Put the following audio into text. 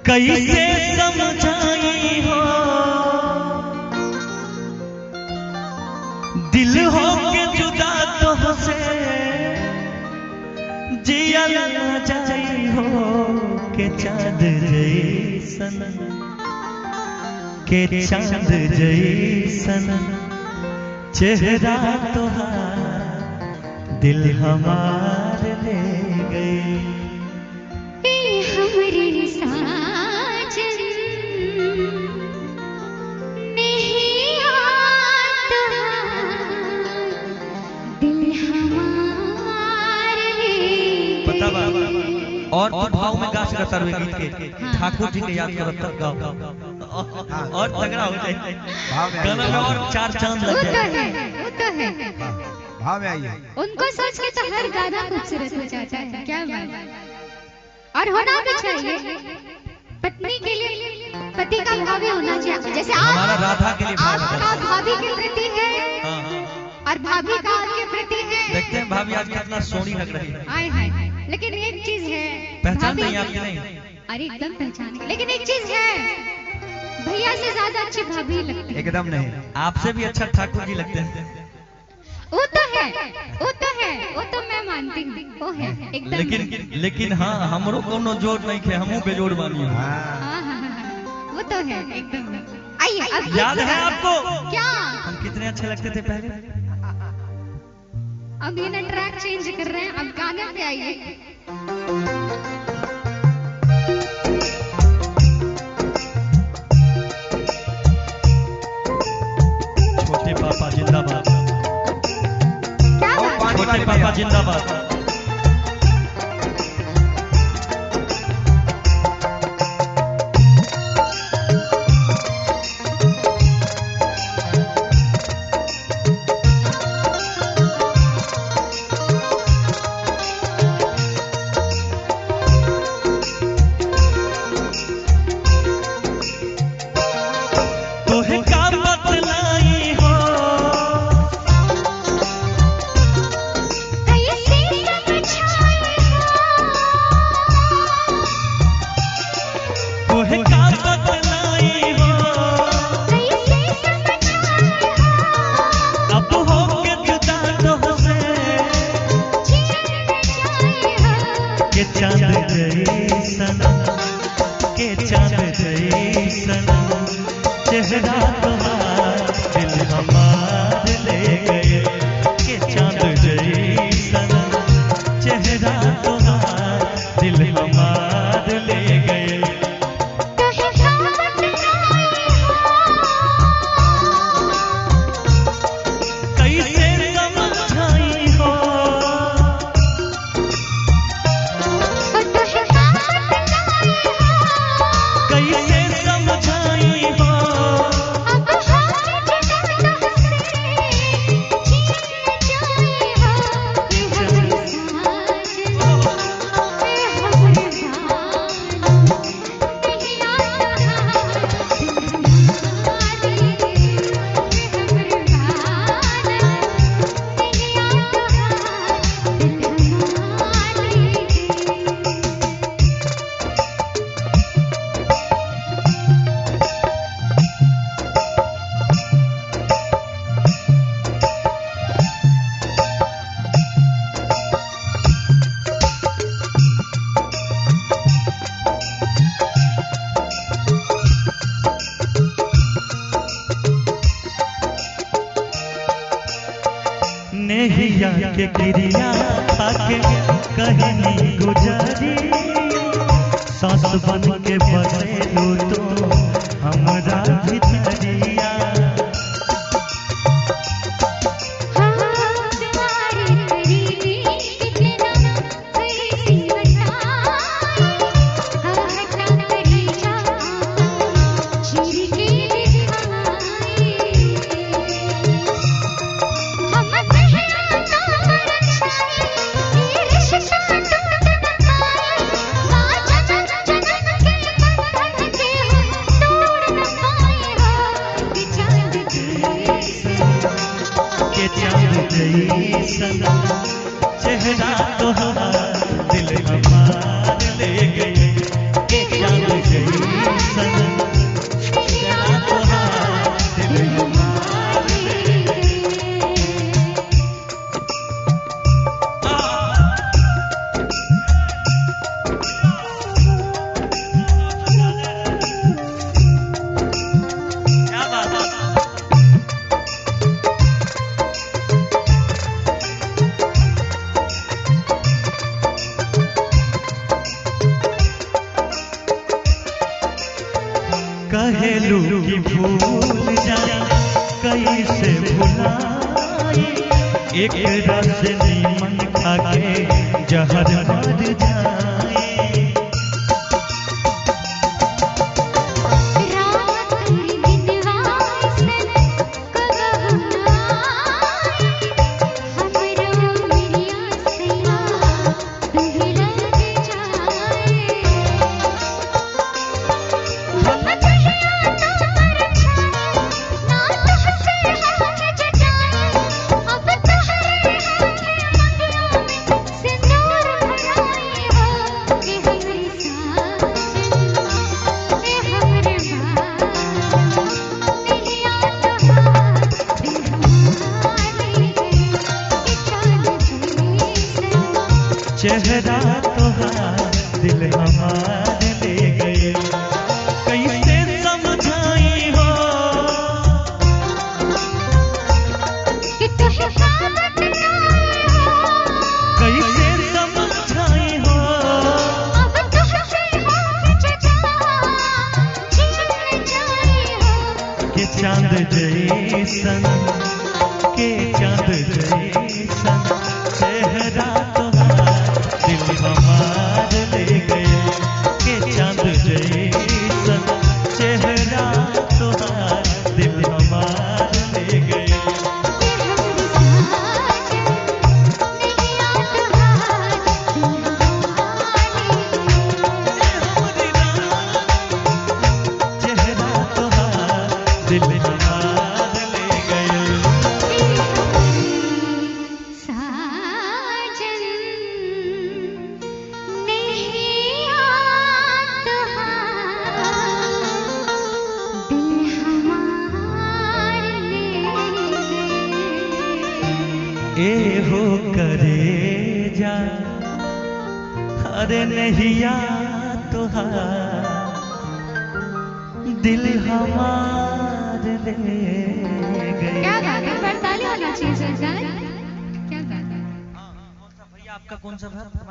कैसे समझाई हो दिल हो के जुदा तो से जिया न जाई हो के चाँद जैसन के चाँद जैसन चेहरा तोहार दिल हमार ले गई। हमरे साजन नहीं आता दिल हमार ले पता बा और तू भाव में गाछ रहता रुए गीत के ठाकुर जी के याद करत तब गाओ और तगड़ा हो जाए गाना में और चार चांद लग जाए। वो तो है भाव में आइए। उनको सोच के तो हर गाना खूबसूरत हो जाता है। क्या बात और होना भी चाहिए। पत्नी के लिए पति का भाव होना चाहिए। जैसे हमारा राधा के लिए आपका भाभी के प्रति है और भाभी का आपके प्रति है। देखते हैं भाभी आज कितना सोनी लग रही है। आए हाय लेकिन एक चीज है पहचान नहीं आपकी नहीं। अरे एकदम पहचान लेकिन एक चीज है भैया से ज्यादा अच्छी भाभी लगती है। एकदम नहीं। आपसे भी अच्छा ठाकुर जी लगते हैं। वो तो है वो तो है वो तो मैं मानती हूँ वो है एकदम। लेकिन हाँ हमरो कोनो जोड़ नहीं थे हमहू बेजोड़ बानी हूँ। वो तो है एकदम। आइए अब याद है आपको क्या हम कितने अच्छे लगते थे पहले। अब ये ना ट्रैक चेंज कर रहे हैं अब गाने पे आइए। छोटे पापा जिंदाबाद। क्या बात छोटे पापा जिंदाबाद। चाँद जैसन के चाँद जैसन चेहरा तुम्हार दिल हमार ले गए। के चाँद जैसन चेहरा तुम्हार दिल हमार ले गए। नेहिया के गिरिया खाके कहनी गुजारी सास बन के बसेलू तो हमरा भितरिया। चेहरा तो दिल हमार ले गए। के चांद जैसन चेहरा तोहार दिल हमार ले क्या बात है कहेलू की भूल जाए कैसे भुलाए एक रस नीमन खाके जहर मर जाए रात दिनवा सन कब हुनाई हमरो मिलिया सैया दुहरा के जाए हम कहिया तो पर छाए ना तुझसे हाथ जटाए अब तोहरे हाथे मंगियों में सिंदूर भराई हो ए हमरे साजन ए हमरे बाल मिलिया तोहार दिल हमार ले गए कि चांद जैसन चेहरा तोहार दिल हमार ले गए कैसे समझाई हो कि तुहे पावत नाई हो कैसे समझाई हो अब तुझसे हाथ जटा जीत जाई हो के चांद जैसन के चांद जैसन चेहरा तोहार दिल हमार ले गए के चांद जैसन चेहरा तोहार दिल हमार ले गए ये हमरे साजन मिलिया तोहार दिल हमार ले चेहरा तोहार दिल हमार ले गए साजन नैया तोहार दिल हमार ले गए ए हो करे जा अरे नहिया तोहार दिल हमार ले गए क्या बात है पड़ताली होना चाहिए सरकार क्या बात है कौन सा भैया आपका कौन सा